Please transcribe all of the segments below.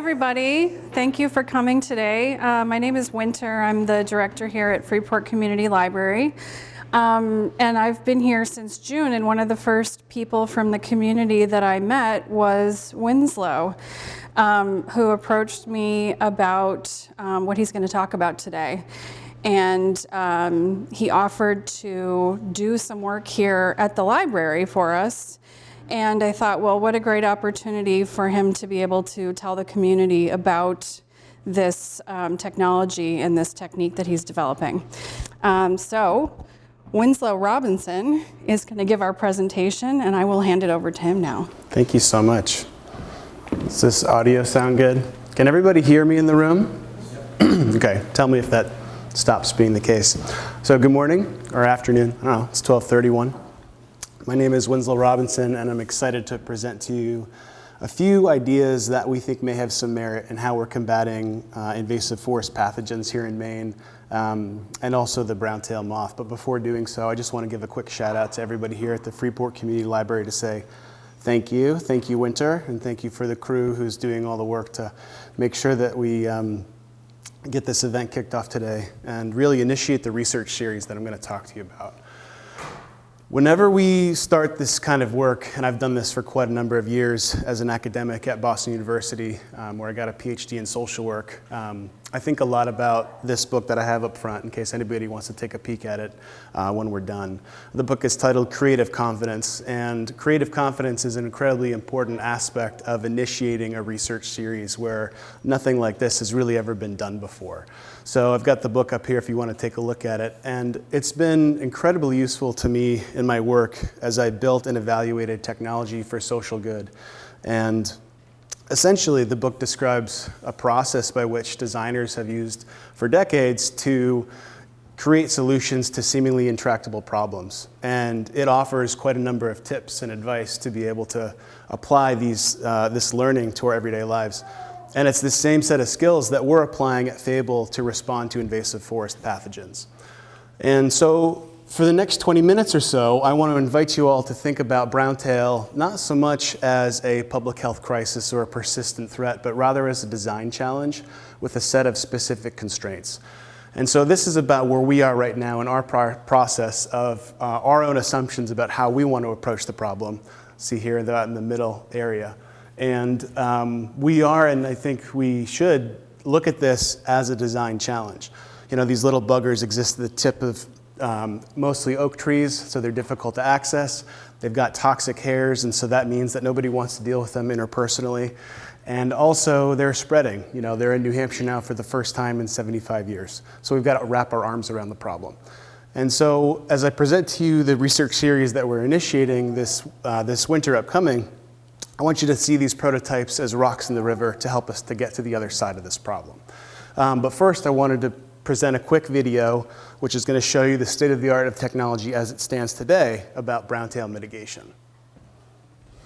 everybody. Thank you for coming today. My name is Winter. I'm the director here at Freeport Community Library. And I've been here since June, and one of the first people from the community that I met was Winslow, who approached me about what he's going to talk about today. And he offered to do some work here at the library for us. And I thought, well, what a great opportunity for him to be able to tell the community about this technology and this technique that he's developing. So Winslow Robinson is going to give our presentation, and I will hand it over to him now. Thank you so much. Does this audio sound good? Can everybody hear me in the room? Okay, tell me if that stops being the case. So good morning, or afternoon, I don't know, it's 12:31. My name is Winslow Robinson, and I'm excited to present to you a few ideas that we think may have some merit in how we're combating invasive forest pathogens here in Maine, and also the browntail moth. But before doing so, I just want to give a quick shout out to everybody here at the Freeport Community Library to say thank you, Winter, and thank you for the crew who's doing all the work to make sure that we get this event kicked off today and really initiate the research series that I'm going to talk to you about. Whenever we start this kind of work, and I've done this for quite a number of years as an academic at Boston University, where I got a PhD in social work, I think a lot about this book that I have up front in case anybody wants to take a peek at it when we're done. The book is titled Creative Confidence, and creative confidence is an incredibly important aspect of initiating a research series where nothing like this has really ever been done before. So I've got the book up here if you want to take a look at it, and it's been incredibly useful to me in my work as I built and evaluated technology for social good. And essentially, the book describes a process by which designers have used for decades to create solutions to seemingly intractable problems. And it offers quite a number of tips and advice to be able to apply this learning to our everyday lives. And it's the same set of skills that we're applying at Fable to respond to invasive forest pathogens. And so for the next 20 minutes or so, I want to invite you all to think about browntail not so much as a public health crisis or a persistent threat, but rather as a design challenge with a set of specific constraints. And so this is about where we are right now in our process of our own assumptions about how we want to approach the problem. See here that in the middle area. And we are, and I think we should, look at this as a design challenge. You know, these little buggers exist at the tip of mostly oak trees, so they're difficult to access. They've got toxic hairs, and so that means that nobody wants to deal with them interpersonally. And also, they're spreading. You know, they're in New Hampshire now for the first time in 75 years. So we've got to wrap our arms around the problem. And so, as I present to you the research series that we're initiating this winter upcoming, I want you to see these prototypes as rocks in the river to help us to get to the other side of this problem. But first, I wanted to present a quick video which is going to show you the state of the art of technology as it stands today about browntail mitigation.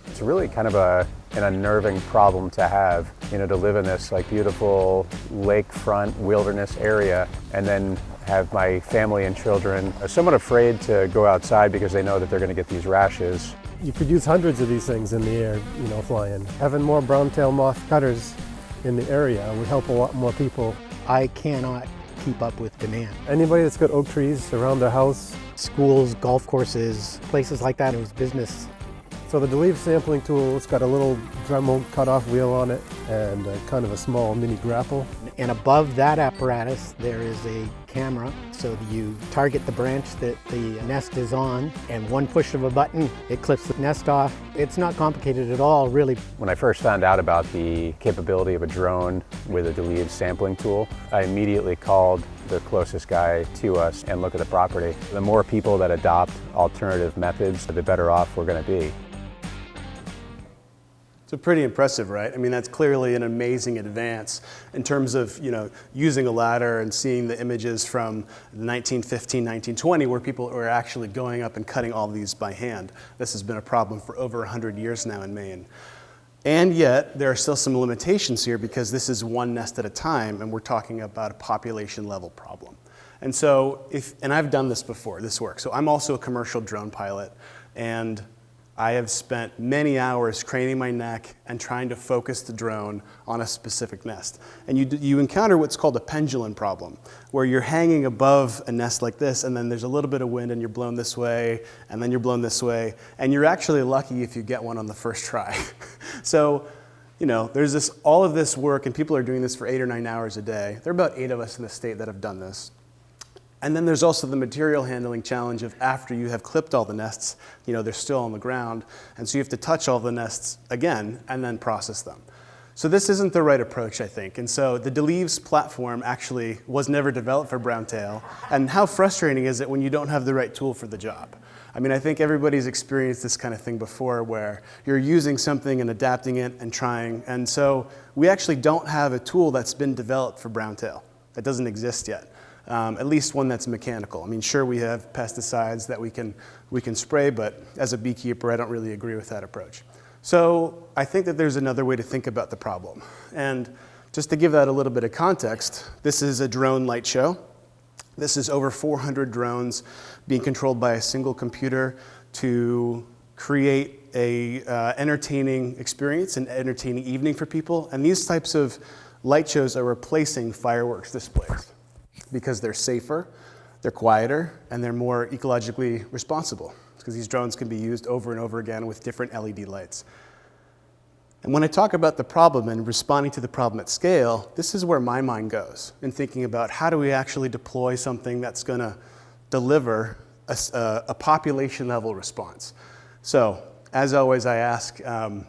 It's really kind of an unnerving problem to have, you know, to live in this like beautiful lakefront wilderness area and then have my family and children are somewhat afraid to go outside because they know that they're going to get these rashes. You produce hundreds of these things in the air, you know, flying. Having more browntail moth cutters in the area would help a lot more people. I cannot keep up with demand. Anybody that's got oak trees around their house. Schools, golf courses, places like that, it was business. So the Deleve sampling tool, it's got a little Dremel cutoff wheel on it and kind of a small mini grapple. And above that apparatus, there is a camera. So you target the branch that the nest is on, and one push of a button, it clips the nest off. It's not complicated at all, really. When I first found out about the capability of a drone with a Deleve sampling tool, I immediately called the closest guy to us and looked at the property. The more people that adopt alternative methods, the better off we're going to be. So pretty impressive, right? I mean, that's clearly an amazing advance in terms of, you know, using a ladder and seeing the images from 1915, 1920, where people were actually going up and cutting all these by hand. This has been a problem for over 100 years now in Maine. And yet, there are still some limitations here because this is one nest at a time, and we're talking about a population level problem. And so, and I've done this before, this work. So I'm also a commercial drone pilot, and I have spent many hours craning my neck and trying to focus the drone on a specific nest. And you encounter what's called a pendulum problem, where you're hanging above a nest like this, and then there's a little bit of wind and you're blown this way, and then you're blown this way, and you're actually lucky if you get one on the first try. So, you know, there's all of this work, and people are doing this for 8 or 9 hours a day. There are about 8 of us in the state that have done this. And then there's also the material handling challenge of after you have clipped all the nests, you know, they're still on the ground, and so you have to touch all the nests again and then process them. So this isn't the right approach, I think. And so the Deleaves platform actually was never developed for Browntail. And how frustrating is it when you don't have the right tool for the job? I mean, I think everybody's experienced this kind of thing before where you're using something and adapting it and trying. And so we actually don't have a tool that's been developed for Browntail. That doesn't exist yet. At least one that's mechanical. I mean, sure, we have pesticides that we can spray, but as a beekeeper, I don't really agree with that approach. So I think that there's another way to think about the problem. And just to give that a little bit of context, this is a drone light show. This is over 400 drones being controlled by a single computer to create a entertaining experience, an entertaining evening for people. And these types of light shows are replacing fireworks displays, because they're safer, they're quieter, and they're more ecologically responsible, because these drones can be used over and over again with different LED lights. And when I talk about the problem and responding to the problem at scale, this is where my mind goes in thinking about how do we actually deploy something that's going to deliver a population-level response. So, as always, I ask in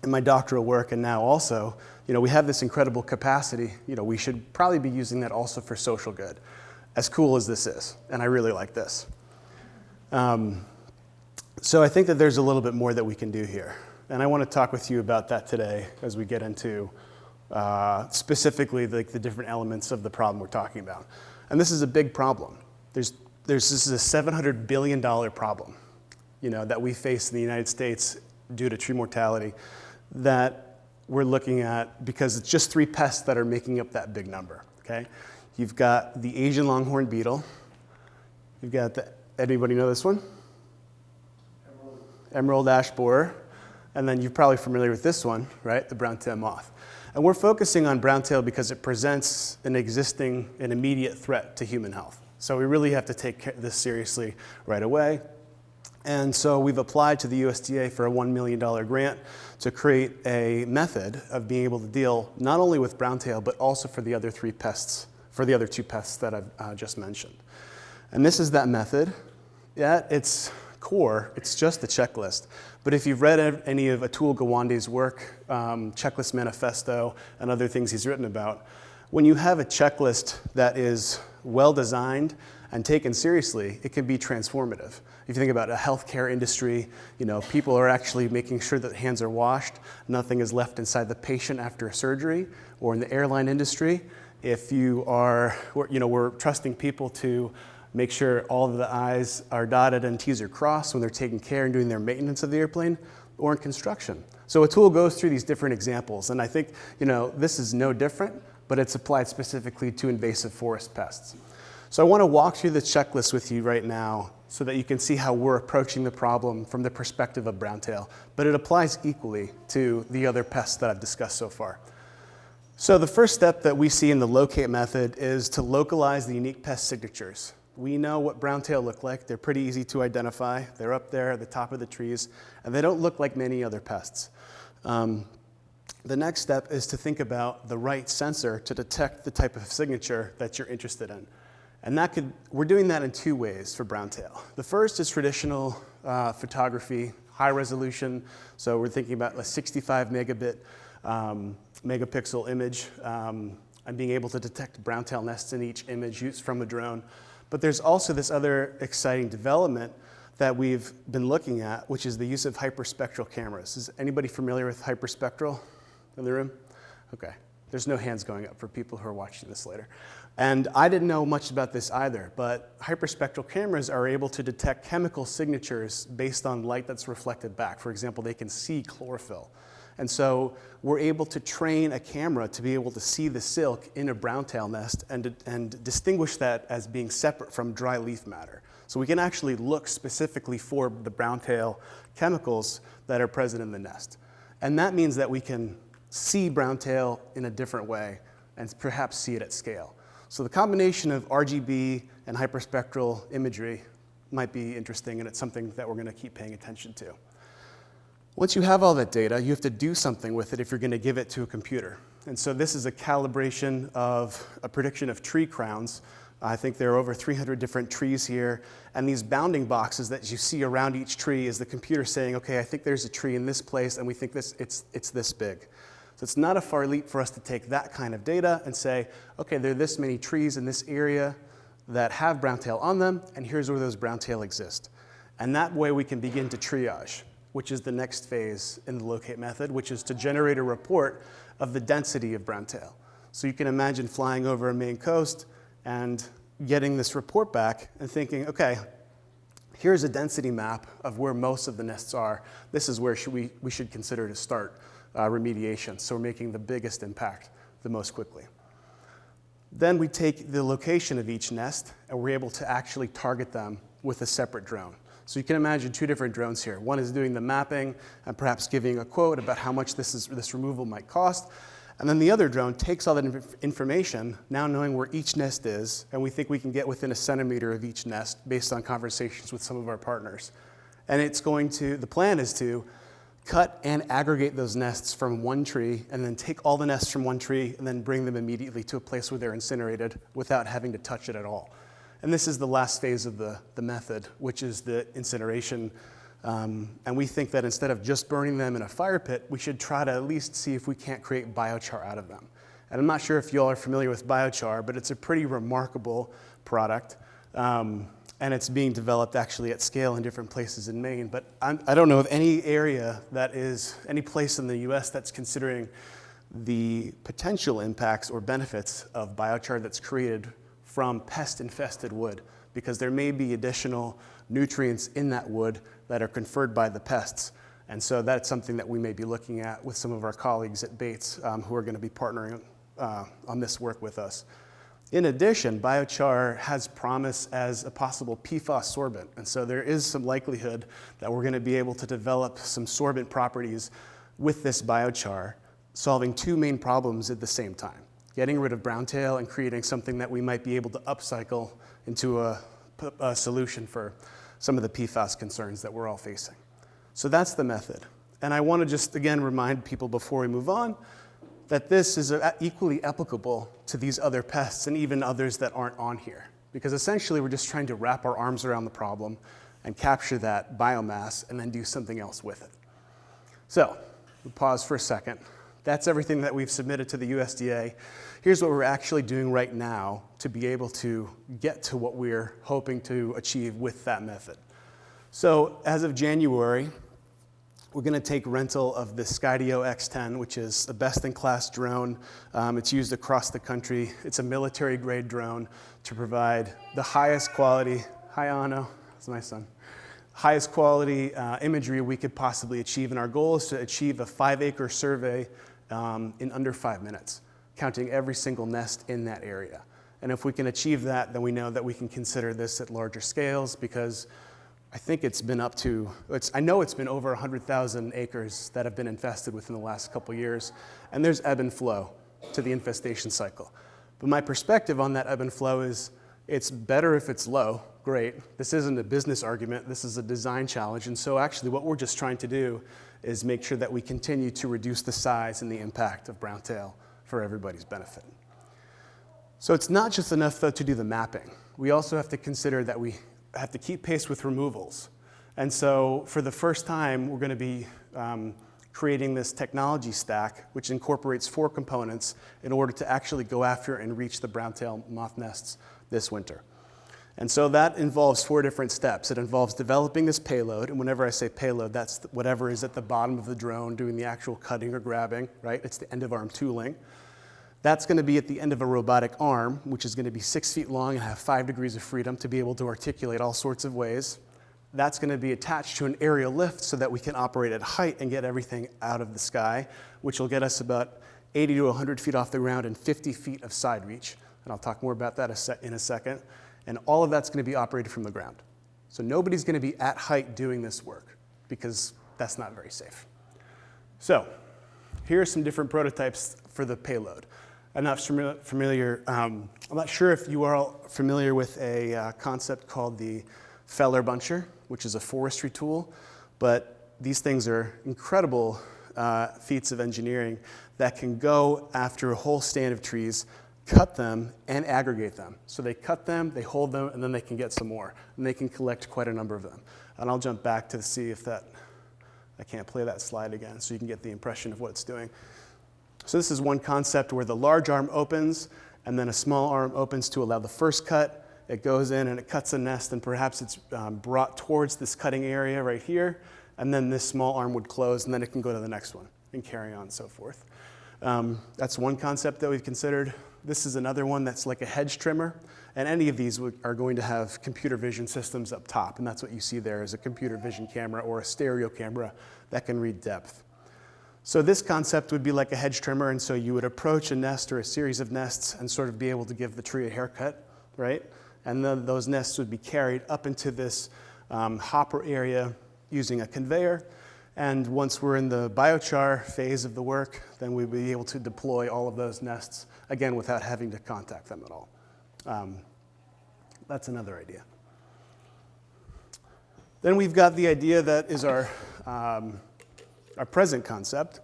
my doctoral work and now also, you know, we have this incredible capacity. You know, we should probably be using that also for social good, as cool as this is. And I really like this. So I think that there's a little bit more that we can do here. And I want to talk with you about that today as we get into specifically the different elements of the problem we're talking about. And this is a big problem. This is a $700 billion problem, you know, that we face in the United States due to tree mortality that we're looking at because it's just 3 pests that are making up that big number, okay? You've got the Asian longhorn beetle. You've got anybody know this one? Emerald ash borer. And then you're probably familiar with this one, right? The browntail moth. And we're focusing on browntail because it presents an immediate threat to human health. So we really have to take this seriously right away. And so we've applied to the USDA for a $1 million grant to create a method of being able to deal not only with browntail, but also for the other 3 pests, for the other 2 pests that I've just mentioned. And this is that method. At its core, it's just a checklist. But if you've read any of Atul Gawande's work, Checklist Manifesto, and other things he's written about, when you have a checklist that is well designed and taken seriously, it can be transformative. If you think about a healthcare industry, you know, people are actually making sure that hands are washed, nothing is left inside the patient after a surgery, or in the airline industry, if you are, you know, we're trusting people to make sure all of the I's are dotted and T's are crossed when they're taking care and doing their maintenance of the airplane, or in construction. So Atul goes through these different examples, and I think, you know, this is no different, but it's applied specifically to invasive forest pests. So I want to walk through the checklist with you right now so that you can see how we're approaching the problem from the perspective of browntail, but it applies equally to the other pests that I've discussed so far. So the first step that we see in the locate method is to localize the unique pest signatures. We know what browntail look like. They're pretty easy to identify. They're up there at the top of the trees, and they don't look like many other pests. The next step is to think about the right sensor to detect the type of signature that you're interested in. And we're doing that in 2 ways for browntail. The first is traditional photography, high resolution. So we're thinking about a 65 megapixel image and being able to detect browntail nests in each image used from a drone. But there's also this other exciting development that we've been looking at, which is the use of hyperspectral cameras. Is anybody familiar with hyperspectral in the room? Okay. There's no hands going up for people who are watching this later. And I didn't know much about this either, but hyperspectral cameras are able to detect chemical signatures based on light that's reflected back. For example, they can see chlorophyll. And so we're able to train a camera to be able to see the silk in a browntail nest and distinguish that as being separate from dry leaf matter. So we can actually look specifically for the browntail chemicals that are present in the nest. And that means that we can see browntail in a different way and perhaps see it at scale. So the combination of RGB and hyperspectral imagery might be interesting, and it's something that we're going to keep paying attention to. Once you have all that data, you have to do something with it if you're going to give it to a computer. And so this is a calibration of a prediction of tree crowns. I think there are over 300 different trees here, and these bounding boxes that you see around each tree is the computer saying, okay, I think there's a tree in this place, and we think it's this big. So it's not a far leap for us to take that kind of data and say, okay, there are this many trees in this area that have browntail on them, and here's where those browntail exist. And that way we can begin to triage, which is the next phase in the locate method, which is to generate a report of the density of browntail. So you can imagine flying over a Maine coast and getting this report back and thinking, okay, here's a density map of where most of the nests are. This is where we should consider to start remediation, so we're making the biggest impact the most quickly. Then we take the location of each nest, and we're able to actually target them with a separate drone. So you can imagine two different drones here. One is doing the mapping and perhaps giving a quote about how much this removal might cost. And then the other drone takes all that information, now knowing where each nest is, and we think we can get within a centimeter of each nest based on conversations with some of our partners. And the plan is to cut and aggregate those nests from one tree, and then take all the nests from one tree and then bring them immediately to a place where they're incinerated without having to touch it at all. And this is the last phase of the method, which is the incineration. And we think that instead of just burning them in a fire pit, we should try to at least see if we can't create biochar out of them. And I'm not sure if you all are familiar with biochar, but it's a pretty remarkable product. And it's being developed actually at scale in different places in Maine. But I don't know of any area any place in the US that's considering the potential impacts or benefits of biochar that's created from pest-infested wood, because there may be additional nutrients in that wood that are conferred by the pests. And so that's something that we may be looking at with some of our colleagues at Bates who are going to be partnering on this work with us. In addition, biochar has promise as a possible PFAS sorbent, and so there is some likelihood that we're going to be able to develop some sorbent properties with this biochar, solving two main problems at the same time: getting rid of browntail and creating something that we might be able to upcycle into a solution for some of the PFAS concerns that we're all facing. So that's the method. And I want to just again remind people before we move on that this is equally applicable to these other pests and even others that aren't on here. Because essentially we're just trying to wrap our arms around the problem and capture that biomass and then do something else with it. So we'll pause for a second. That's everything that we've submitted to the USDA. Here's what we're actually doing right now to be able to get to what we're hoping to achieve with that method. So as of January, we're going to take rental of the Skydio X10, which is a best-in-class drone. It's used across the country. It's a military-grade drone to provide the highest quality. Hi, Ano. That's my son. Highest quality imagery we could possibly achieve. And our goal is to achieve a 5-acre survey in under 5 minutes, counting every single nest in that area. And if we can achieve that, then we know that we can consider this at larger scales, because I think it's been I know it's been over 100,000 acres that have been infested within the last couple years, and there's ebb and flow to the infestation cycle. But my perspective on that ebb and flow is it's better if it's low, great. This isn't a business argument, this is a design challenge, and so actually what we're just trying to do is make sure that we continue to reduce the size and the impact of browntail for everybody's benefit. So it's not just enough though to do the mapping. We also have to consider that we have to keep pace with removals. And so for the first time, we're going to be creating this technology stack, which incorporates 4 components in order to actually go after and reach the browntail moth nests this winter. And so that involves 4 different steps. It involves developing this payload, and whenever I say payload, that's whatever is at the bottom of the drone doing the actual cutting or grabbing, right? It's the end of arm tooling. That's going to be at the end of a robotic arm, which is going to be 6 feet long and have 5 degrees of freedom to be able to articulate all sorts of ways. That's going to be attached to an aerial lift so that we can operate at height and get everything out of the sky, which will get us about 80 to 100 feet off the ground and 50 feet of side reach. And I'll talk more about that in a second. And all of that's going to be operated from the ground. So nobody's going to be at height doing this work because that's not very safe. So here are some different prototypes for the payload. I'm not familiar, I'm not sure if you are all familiar with a concept called the feller buncher, which is a forestry tool, but these things are incredible feats of engineering that can go after a whole stand of trees, cut them, and aggregate them. So they cut them, they hold them, and then they can get some more. And they can collect quite a number of them. And I'll jump back to see if I can't play that slide again so you can get the impression of what it's doing. So this is one concept where the large arm opens, and then a small arm opens to allow the first cut. It goes in and it cuts a nest, and perhaps it's brought towards this cutting area right here, and then this small arm would close, and then it can go to the next one and carry on and so forth. That's one concept that we've considered. This is another one that's like a hedge trimmer, and any of these are going to have computer vision systems up top, and that's what you see there is a computer vision camera or a stereo camera that can read depth. So this concept would be like a hedge trimmer, and so you would approach a nest or a series of nests and sort of be able to give the tree a haircut, right? And then those nests would be carried up into this hopper area using a conveyor. And once we're in the biochar phase of the work, then we'd be able to deploy all of those nests, again, without having to contact them at all. That's another idea. Then we've got the idea that is our present concept,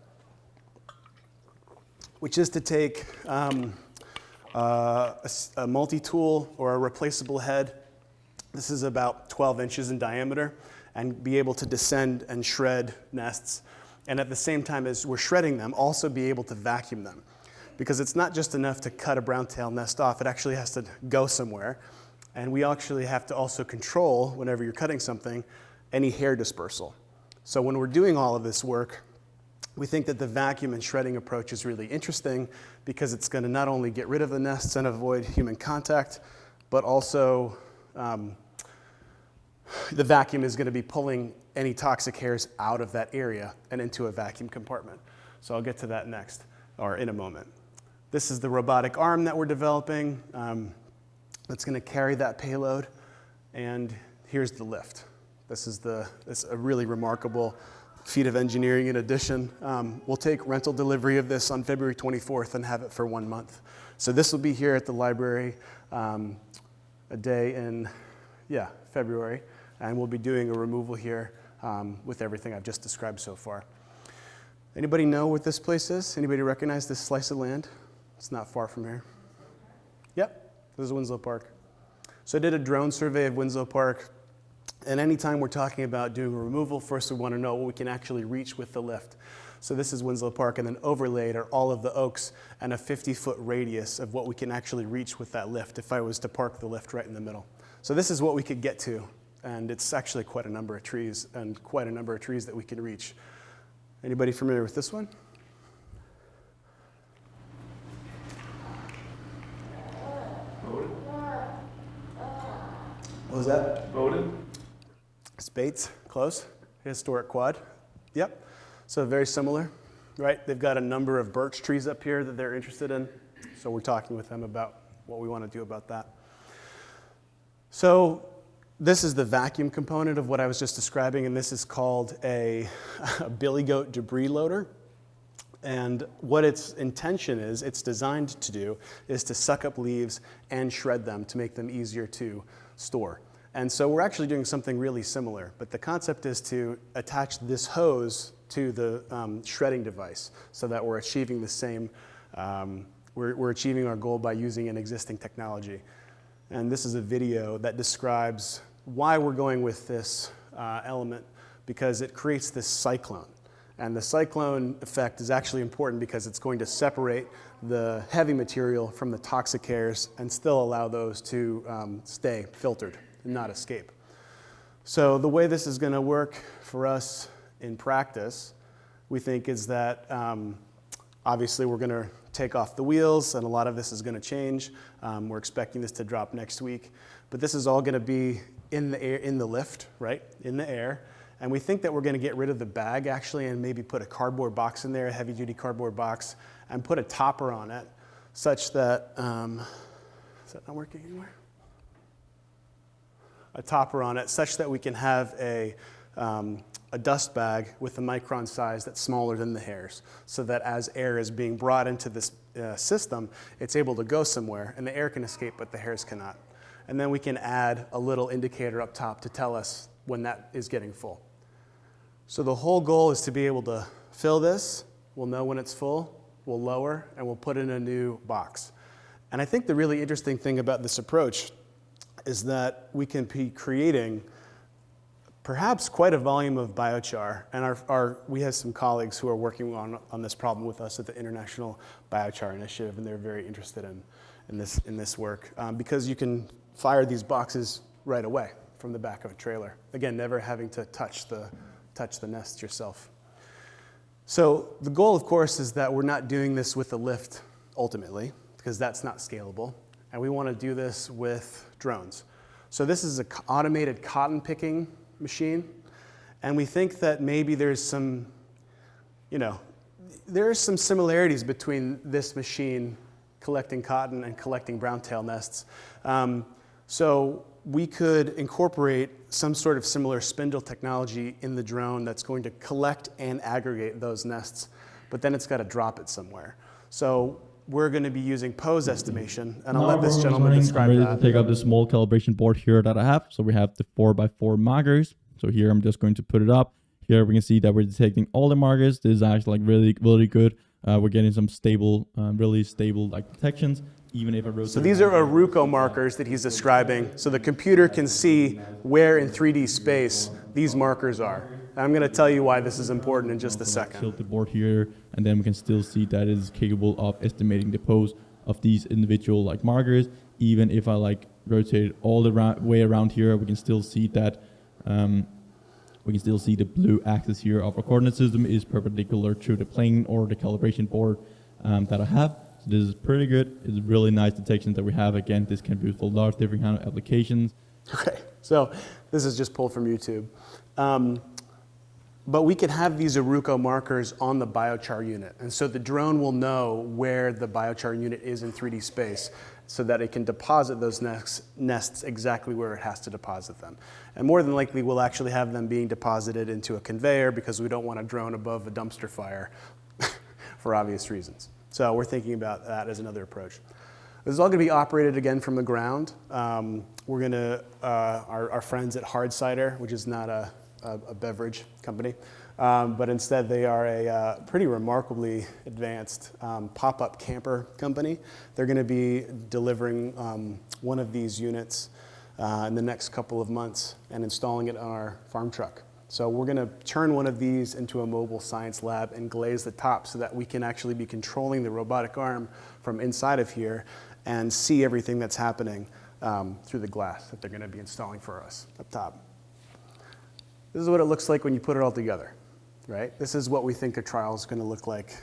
which is to take a multi-tool or a replaceable head. This is about 12 inches in diameter, and be able to descend and shred nests. And at the same time as we're shredding them, also be able to vacuum them. Because it's not just enough to cut a browntail nest off, it actually has to go somewhere. And we actually have to also control, whenever you're cutting something, any hair dispersal. So when we're doing all of this work, we think that the vacuum and shredding approach is really interesting because it's going to not only get rid of the nests and avoid human contact, but also the vacuum is going to be pulling any toxic hairs out of that area and into a vacuum compartment. So I'll get to that next, or in a moment. This is the robotic arm that we're developing that's going to carry that payload, and here's the lift. This is a really remarkable feat of engineering in addition. We'll take rental delivery of this on February 24th and have it for 1 month. So this will be here at the library a day in, February. And we'll be doing a removal here with everything I've just described so far. Anybody know what this place is? Anybody recognize this slice of land? It's not far from here. Yep, this is Winslow Park. So I did a drone survey of Winslow Park. And anytime we're talking about doing a removal, first we want to know what we can actually reach with the lift. So this is Winslow Park, and then overlaid are all of the oaks and a 50-foot radius of what we can actually reach with that lift if I was to park the lift right in the middle. So this is what we could get to. And it's actually quite a number of trees, and quite a number of trees that we can reach. Anybody familiar with this one? What was that? Bowden? Spates, close. Historic quad. Yep. So very similar, right? They've got a number of birch trees up here that they're interested in. So we're talking with them about what we want to do about that. So this is the vacuum component of what I was just describing, and this is called a billy goat debris loader. And what its intention is, it's designed to do, is to suck up leaves and shred them to make them easier to store. And so we're actually doing something really similar, but the concept is to attach this hose to the shredding device so that we're achieving the same, we're achieving our goal by using an existing technology. And this is a video that describes why we're going with this element, because it creates this cyclone. And the cyclone effect is actually important because it's going to separate the heavy material from the toxic hairs and still allow those to stay filtered and not escape. So the way this is going to work for us in practice, we think, is that obviously we're going to take off the wheels, and a lot of this is going to change. We're expecting this to drop next week. But this is all going to be in the air, in the lift, right, in the air. And we think that we're going to get rid of the bag, actually, and maybe put a cardboard box in there, a heavy-duty cardboard box, and put a topper on it, such that, is that not working anywhere? topper on it such that we can have a dust bag with a micron size that's smaller than the hairs, so that as air is being brought into this system, it's able to go somewhere and the air can escape but the hairs cannot. And then we can add a little indicator up top to tell us when that is getting full. So the whole goal is to be able to fill this, we'll know when it's full, we'll lower, and we'll put in a new box. And I think the really interesting thing about this approach is that we can be creating perhaps quite a volume of biochar. And we have some colleagues who are working on this problem with us at the International Biochar Initiative, and they're very interested in this work because you can fire these boxes right away from the back of a trailer. Again, never having to touch the nest yourself. So the goal, of course, is that we're not doing this with a lift ultimately, because that's not scalable. And we want to do this with drones. So this is an automated cotton picking machine. And we think that maybe there's some similarities between this machine collecting cotton and collecting browntail nests. So we could incorporate some sort of similar spindle technology in the drone that's going to collect and aggregate those nests, but then it's got to drop it somewhere. So we're going to be using pose estimation, and I'll let this gentleman describe that. I'm ready to take up the small calibration board here that I have. So we have the 4x4 markers. So here I'm just going to put it up. Here we can see that we're detecting all the markers. This is actually like really, really good. We're getting some stable, really stable like detections. Even if I rotate. So these are Aruco markers that he's describing. So the computer can see where in 3D space these markers are. And I'm going to tell you why this is important in just a second. Tilt the board here, and then we can still see that it is capable of estimating the pose of these individual like markers. Even if I like rotate it all the way around here, we can still see that. We can still see the blue axis here of our coordinate system is perpendicular to the plane or the calibration board that I have. So this is pretty good. It's really nice detection that we have. Again, this can be used for a lot of different kind of applications. Okay, so this is just pulled from YouTube. But we can have these Aruco markers on the biochar unit. And so the drone will know where the biochar unit is in 3D space so that it can deposit those nests exactly where it has to deposit them. And more than likely, we'll actually have them being deposited into a conveyor because we don't want a drone above a dumpster fire for obvious reasons. So we're thinking about that as another approach. This is all going to be operated again from the ground. We're going to, our friends at Hard Cider, which is not a beverage company, but instead they are a pretty remarkably advanced pop-up camper company. They're going to be delivering one of these units in the next couple of months and installing it on our farm truck. So we're going to turn one of these into a mobile science lab and glaze the top so that we can actually be controlling the robotic arm from inside of here and see everything that's happening through the glass that they're going to be installing for us up top. This is what it looks like when you put it all together, right? This is what we think a trial is going to look like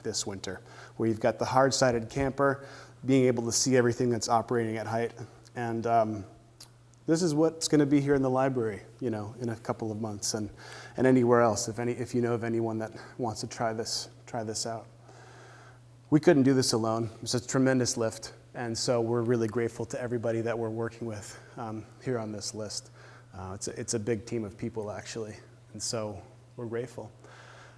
this winter, where you've got the hard-sided camper being able to see everything that's operating at height. And this is what's going to be here in the library, in a couple of months, and anywhere else. If you know of anyone that wants to try this out. We couldn't do this alone. It's a tremendous lift, and so we're really grateful to everybody that we're working with here on this list. It's a big team of people, actually, and so we're grateful.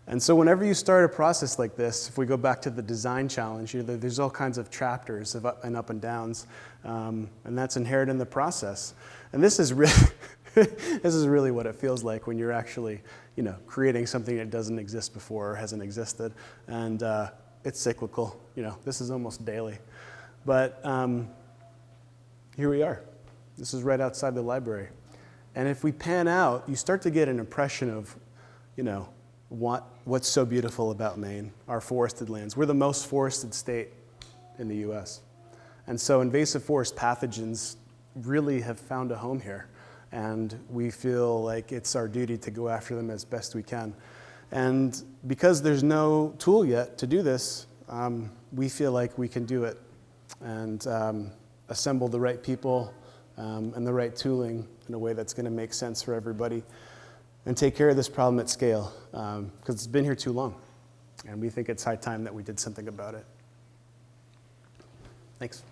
And so whenever you start a process like this, if we go back to the design challenge, there's all kinds of chapters of up and downs, and that's inherent in the process. And this is really what it feels like when you're actually, creating something that doesn't exist before or hasn't existed. And it's cyclical. This is almost daily. But here we are. This is right outside the library. And if we pan out, you start to get an impression of, what's so beautiful about Maine, our forested lands. We're the most forested state in the U.S. And so invasive forest pathogens really have found a home here. And we feel like it's our duty to go after them as best we can. And because there's no tool yet to do this, we feel like we can do it and assemble the right people and the right tooling in a way that's going to make sense for everybody and take care of this problem at scale, because it's been here too long, and we think it's high time that we did something about it. Thanks.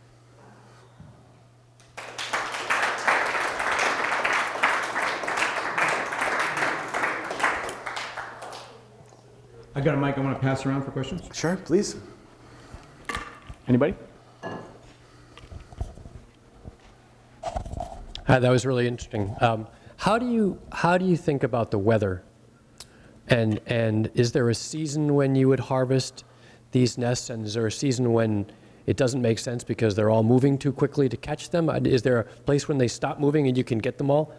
I got a mic I want to pass around for questions. Sure, please. Anybody? Hi, that was really interesting. How do you think about the weather? And is there a season when you would harvest these nests, and is there a season when it doesn't make sense because they're all moving too quickly to catch them? Is there a place when they stop moving and you can get them all?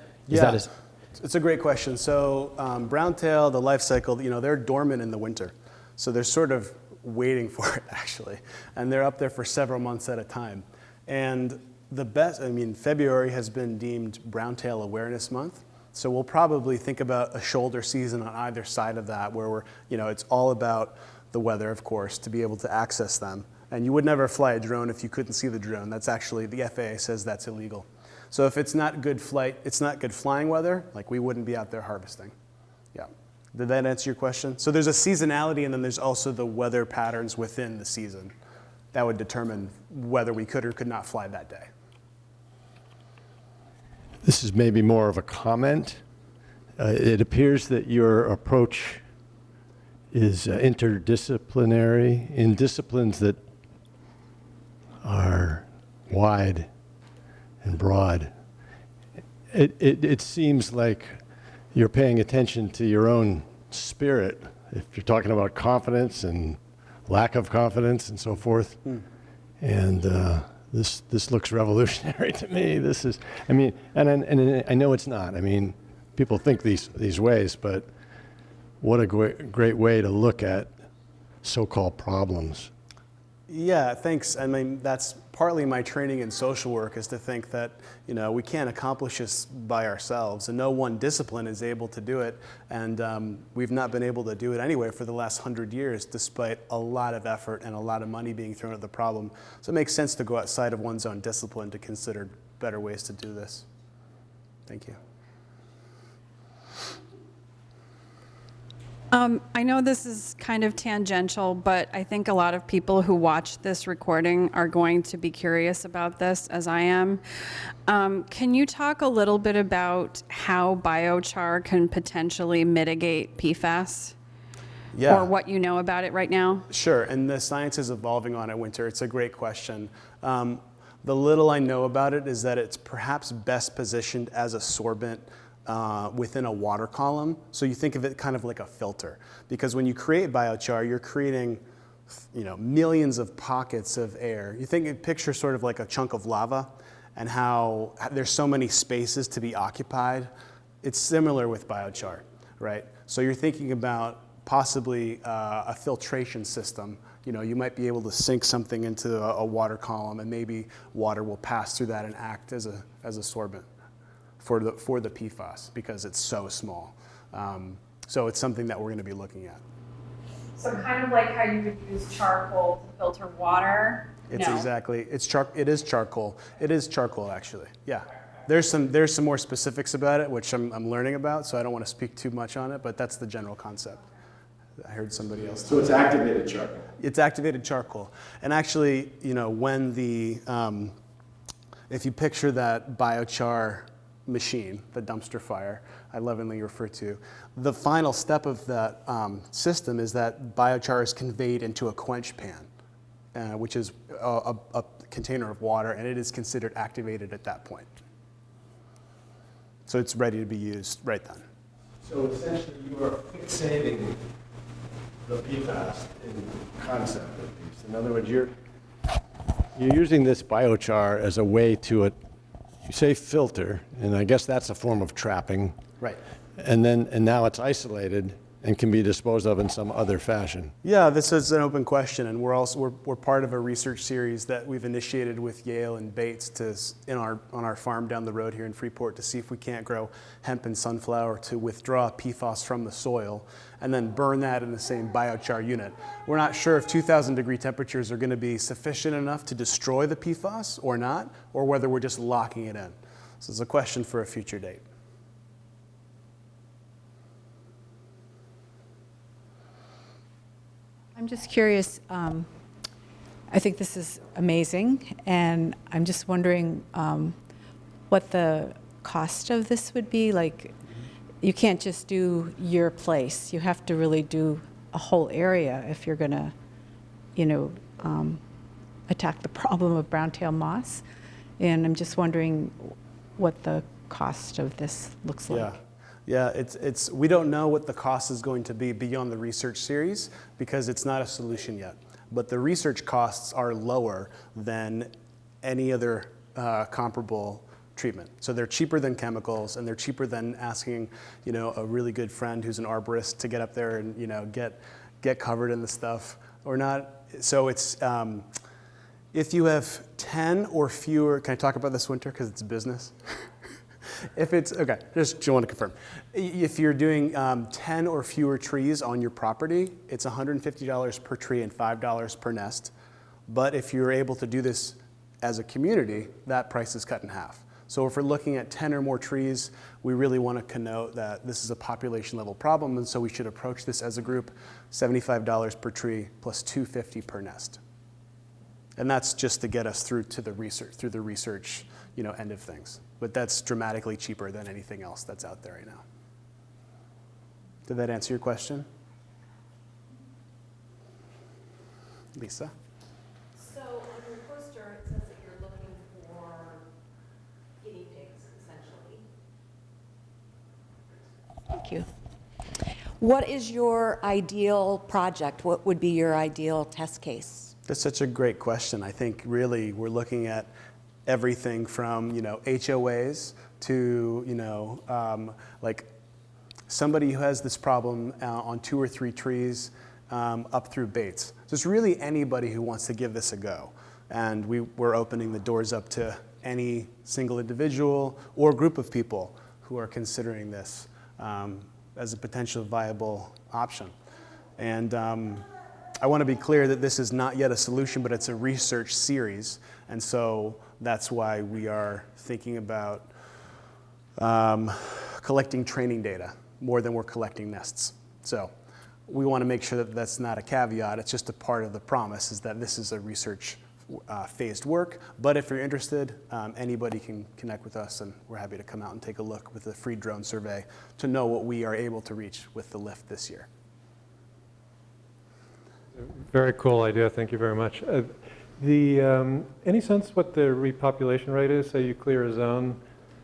It's a great question. So browntail, the life cycle, they're dormant in the winter. So they're sort of waiting for it, actually. And they're up there for several months at a time. And February has been deemed Browntail Awareness Month. So we'll probably think about a shoulder season on either side of that, where it's all about the weather, of course, to be able to access them. And you would never fly a drone if you couldn't see the drone. That's actually, the FAA says that's illegal. So if it's not good flying weather, like we wouldn't be out there harvesting. Yeah. Did that answer your question? So there's a seasonality, and then there's also the weather patterns within the season that would determine whether we could or could not fly that day. This is maybe more of a comment. It appears that your approach is interdisciplinary in disciplines that are wide and broad. It seems like you're paying attention to your own spirit, if you're talking about confidence and lack of confidence and so forth. And this looks revolutionary to me. This is, and I know it's not. People think these ways, but what a great way to look at so-called problems. Yeah, thanks. That's partly my training in social work, is to think that, we can't accomplish this by ourselves, and no one discipline is able to do it. And we've not been able to do it anyway for the last 100 years, despite a lot of effort and a lot of money being thrown at the problem. So it makes sense to go outside of one's own discipline to consider better ways to do this. Thank you. I know this is kind of tangential, but I think a lot of people who watch this recording are going to be curious about this, as I am. Can you talk a little bit about how biochar can potentially mitigate PFAS? Yeah. Or what you know about it right now? Sure, and the science is evolving on it, Winter. It's a great question. The little I know about it is that it's perhaps best positioned as a sorbent within a water column. So you think of it kind of like a filter, because when you create biochar, you're creating millions of pockets of air. Picture sort of like a chunk of lava, and how there's so many spaces to be occupied. It's similar with biochar, right? So you're thinking about possibly a filtration system. You might be able to sink something into a water column, and maybe water will pass through that and act as a sorbent for the PFAS, because it's so small. So it's something that we're going to be looking at. So kind of like how you would use charcoal to filter water? It is charcoal. It is charcoal, actually. Yeah. There's some more specifics about it, which I'm learning about, so I don't want to speak too much on it, but that's the general concept. I heard somebody else. So it's activated charcoal. It's activated charcoal. And actually, when if you picture that biochar machine, the dumpster fire I lovingly refer to, the final step of that system is that biochar is conveyed into a quench pan, which is a container of water, and it is considered activated at that point. So it's ready to be used right then. So essentially you are fixating the PFAS in concept at least. In other words, you're using this biochar as a way to you say filter, and I guess that's a form of trapping. Right. And now it's isolated and can be disposed of in some other fashion. Yeah, this is an open question, and we're part of a research series that we've initiated with Yale and Bates on our farm down the road here in Freeport, to see if we can't grow hemp and sunflower to withdraw PFAS from the soil and then burn that in the same biochar unit. We're not sure if 2,000 degree temperatures are going to be sufficient enough to destroy the PFAS or not, or whether we're just locking it in. So it's a question for a future date. I'm just curious, I think this is amazing, and I'm just wondering what the cost of this would be. Like, you can't just do your place. You have to really do a whole area if you're going to, attack the problem of browntail moths. And I'm just wondering what the cost of this looks like. Yeah, we don't know what the cost is going to be beyond the research series because it's not a solution yet. But the research costs are lower than any other comparable treatment. So they're cheaper than chemicals, and they're cheaper than asking, a really good friend who's an arborist to get up there and, get covered in the stuff or not. So it's, if you have 10 or fewer, can I talk about this, Winter, because it's business? If it's, okay, just want to confirm. If you're doing 10 or fewer trees on your property, it's $150 per tree and $5 per nest. But if you're able to do this as a community, that price is cut in half. So if we're looking at 10 or more trees, we really want to connote that this is a population level problem, and so we should approach this as a group, $75 per tree plus $250 per nest. And that's just to get us through the research, end of things. But that's dramatically cheaper than anything else that's out there right now. Did that answer your question? Lisa? So on your poster, it says that you're looking for guinea pigs, essentially. Thank you. What is your ideal project? What would be your ideal test case? That's such a great question. I think really we're looking at everything from HOAs to like somebody who has this problem on 2 or 3 trees up through baits. So it's really anybody who wants to give this a go, and we're opening the doors up to any single individual or group of people who are considering this as a potential viable option. And I want to be clear that this is not yet a solution, but it's a research series, and so that's why we are thinking about collecting training data more than we're collecting nests. So we want to make sure that that's not a caveat. It's just a part of the promise is that this is a research phased work. But if you're interested, anybody can connect with us, and we're happy to come out and take a look with a free drone survey to know what we are able to reach with the lift this year. Very cool idea. Thank you very much. Any sense what the repopulation rate is? Say you clear a zone,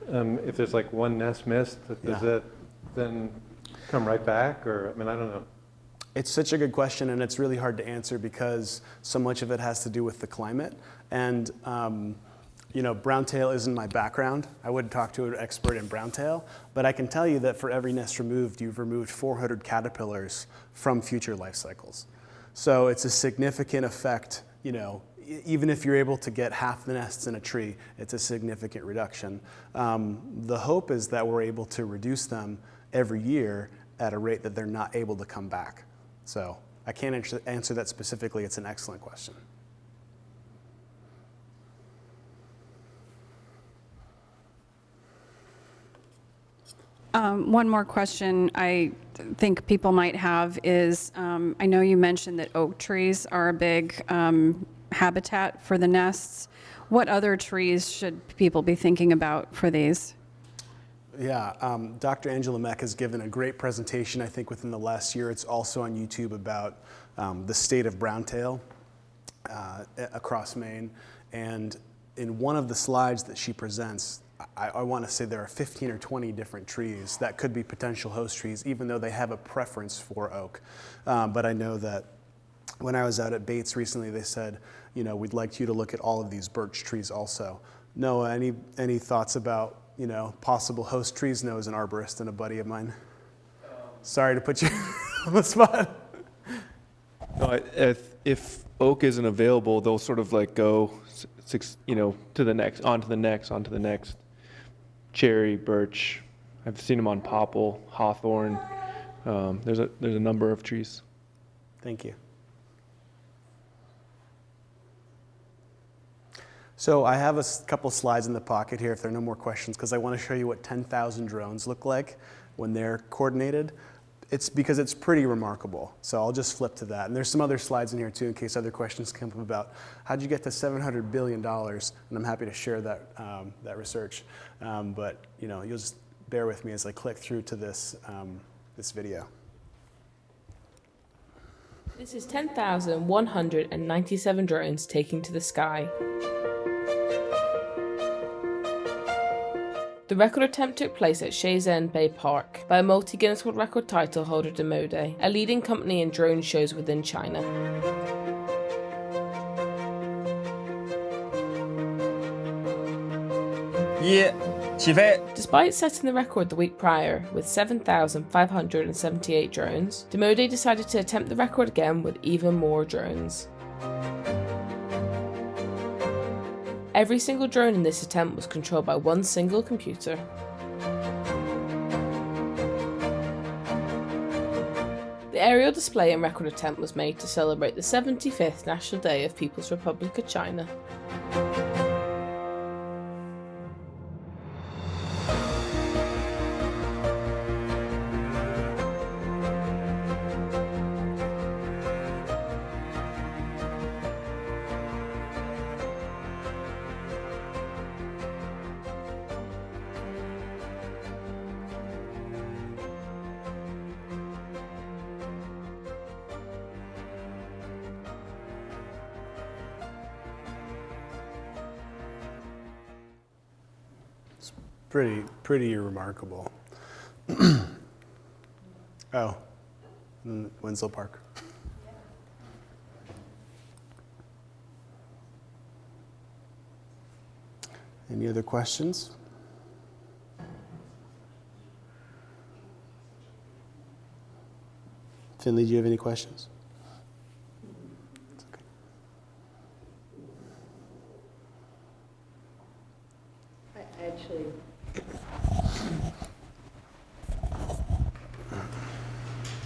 if there's like one nest missed, does it then come right back? Or, I don't know. It's such a good question, and it's really hard to answer because so much of it has to do with the climate. And browntail isn't my background. I would talk to an expert in browntail, but I can tell you that for every nest removed, you've removed 400 caterpillars from future life cycles. So it's a significant effect, even if you're able to get half the nests in a tree, it's a significant reduction. The hope is that we're able to reduce them every year at a rate that they're not able to come back. So I can't answer that specifically. It's an excellent question. One more question I think people might have is, I know you mentioned that oak trees are a big habitat for the nests. What other trees should people be thinking about for these? Yeah, Dr. Angela Meck has given a great presentation, I think, within the last year. It's also on YouTube about the state of browntail across Maine. And in one of the slides that she presents, I want to say there are 15 or 20 different trees that could be potential host trees, even though they have a preference for oak. But I know that when I was out at Bates recently, they said, we'd like you to look at all of these birch trees also. Noah, any thoughts about, possible host trees? Noah's an arborist and a buddy of mine. Sorry to put you on the spot. No, if oak isn't available, they'll sort of like go, to the next, onto the next. Cherry, birch. I've seen them on popple, hawthorn. There's a number of trees. Thank you. So I have a couple slides in the pocket here if there are no more questions, because I want to show you what 10,000 drones look like when they're coordinated. It's because it's pretty remarkable. So I'll just flip to that. And there's some other slides in here too in case other questions come up about how'd you get to $700 billion? And I'm happy to share that, that research. But you'll just bear with me as I click through to this, this video. This is 10,197 drones taking to the sky. The record attempt took place at Shenzhen Bay Park by a multi-Guinness World Record title holder Demode, a leading company in drone shows within China. Despite setting the record the week prior with 7,578 drones, Demode decided to attempt the record again with even more drones. Every single drone in this attempt was controlled by one single computer. The aerial display and record attempt was made to celebrate the 75th National Day of People's Republic of China. Pretty remarkable. Oh, Winslow Park. Any other questions? Finley, do you have any questions? Actually,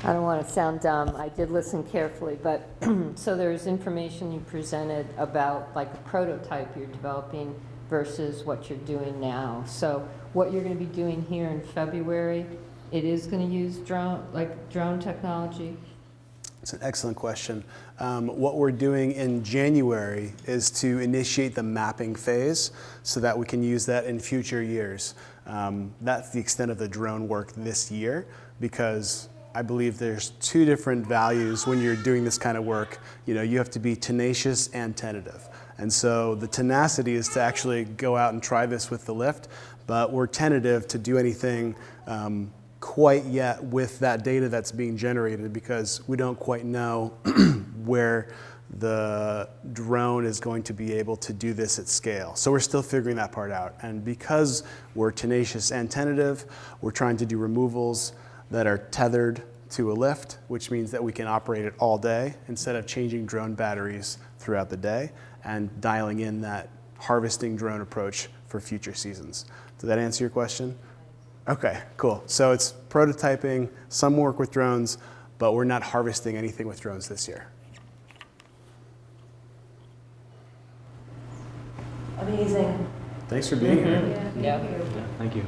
I don't want to sound dumb. I did listen carefully, but so there's information you presented about like a prototype you're developing versus what you're doing now. So what you're going to be doing here in February, it is going to use drone technology? It's an excellent question. What we're doing in January is to initiate the mapping phase so that we can use that in future years. That's the extent of the drone work this year, because I believe there's two different values when you're doing this kind of work. You know, you have to be tenacious and tentative. And so the tenacity is to actually go out and try this with the lift, but we're tentative to do anything quite yet with that data that's being generated, because we don't quite know where the drone is going to be able to do this at scale. So we're still figuring that part out. And because we're tenacious and tentative, we're trying to do removals that are tethered to a lift, which means that we can operate it all day instead of changing drone batteries throughout the day and dialing in that harvesting drone approach for future seasons. Did that answer your question? Okay, cool. So it's prototyping, some work with drones, but we're not harvesting anything with drones this year. Amazing. Thanks for being here. Yeah. Thank you.